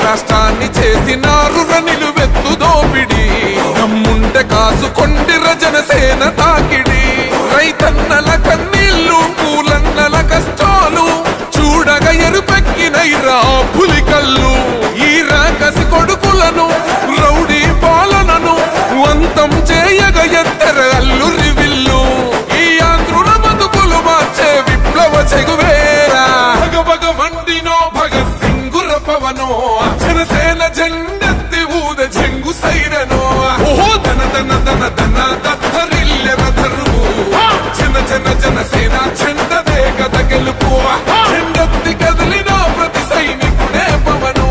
రాష్ట్రాన్ని చేసినారు నిలువెత్తు దోపిడి దమ్ముంటే కాసుకొండిర జనసేన తాకిడి రైతన్నల కన్నీళ్లు పూలన్నల కష్టాలు చూడగా ఎరుపెక్కినైరా పులికల్లు ఈ రాకసి కొడుకులను రౌడీ పాలనను అంతం చేయగా ఎత్తర అల్లురి విల్లు ఈ ఆంధ్రుల బతుకులు మార్చే విప్లవ చెగువేరా భగభగ మండినో భగత్ సింగుర పవనో జనసేన జెండెత్తి ఊద చెంగు సైరనో ఓహో ధన ధన ధన ధన దత్తరిల్లెర ధరువు జన జన జనసేన చెండదే కథ గెలుపు చెండెత్తి కదిలిన ప్రతి సైనికుడే పవను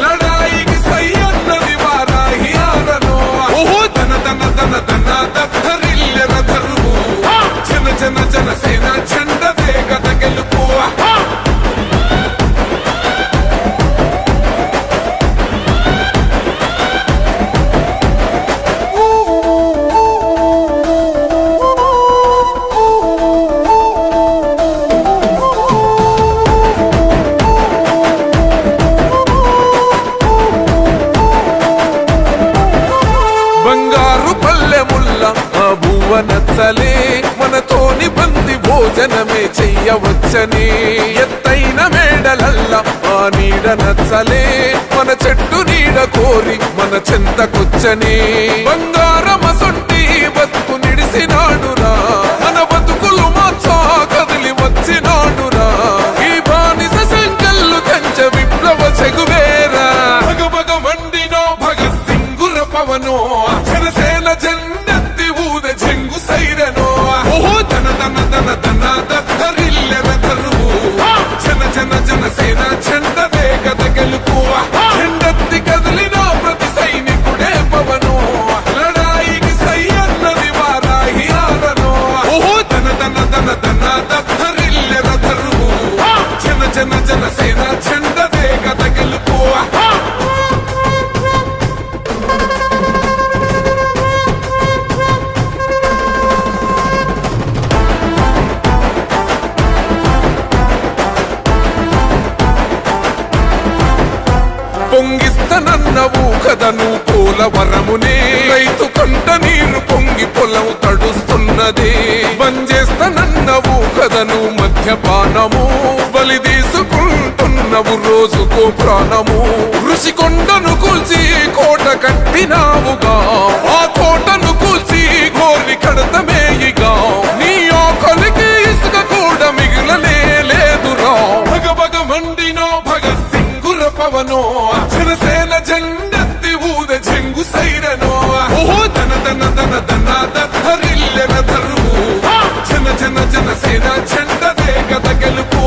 లడాయికి సై అన్నది వారాహి ఆరనో ఓహో ధన ధన ధన ధన దత్తరిల్లెర ధరువు జన జన జనసేన చెండదే కథ గెలుపు బంగారు పల్లెముల్ల ఆ భూవ నచ్చలే మనతోని బంది భోజనమే చెయ్యవచ్చని ఎత్తైన మేడలల్ల ఆ నీడ నచ్చలే మన చెట్టు నీడ కోరి మన చెంతకొచ్చని బంగారమసొంటి బతుకు నిడిసినాడురా మన బతుకులు మార్చా కదిలి వచ్చినాడురా ఈ బానిస సంకల్లు కంచ విప్లవ చెగువేరా భగభగ మండినో భగత్ సింగుర పవనో జనసేన జెండెత్తి ఊద చెంగు సైరనో ఓహో ధన ధన ధన ధన దత్తరిల్లెర ధరువు జన జన జనసేన చెండదే కథ గెలుపు చెండెత్తి కదిలిన ప్రతి సైనికుడే పవను లడాయికి సై అన్నది వారాహి ఆరనో ఓహో ధన ధన ధన ధన దత్తరిల్లెర ధరువు జన జన జనసేన చెండదే కథ గెలుపు పొంగిస్తనన్నవు కదను పోలవరమునే రైతు కంట నీరు పొంగి పొలం తడుస్తున్నది బంజేస్తనన్నవు కదను మద్యపానము బలి తీసుకుంటున్నవు రోజుకో ప్రాణము ఋషికొండను కూల్చి కోట కట్టినావుగా ఆ కోటను కూల్చి గోరి కడతమేయిగా నీ ఆకలికి ఇసుక కూడా మిగిలనే లేదురా భగభగ మండినో భగత్ సింగుర పవనో జనసేన జెండెత్తి ఊద చెంగు సైరనో ఓహో ధన ధన ధన ధన దత్తరిల్లెర ధరువు జన జన జనసేన చెండదే కథ గెలుపు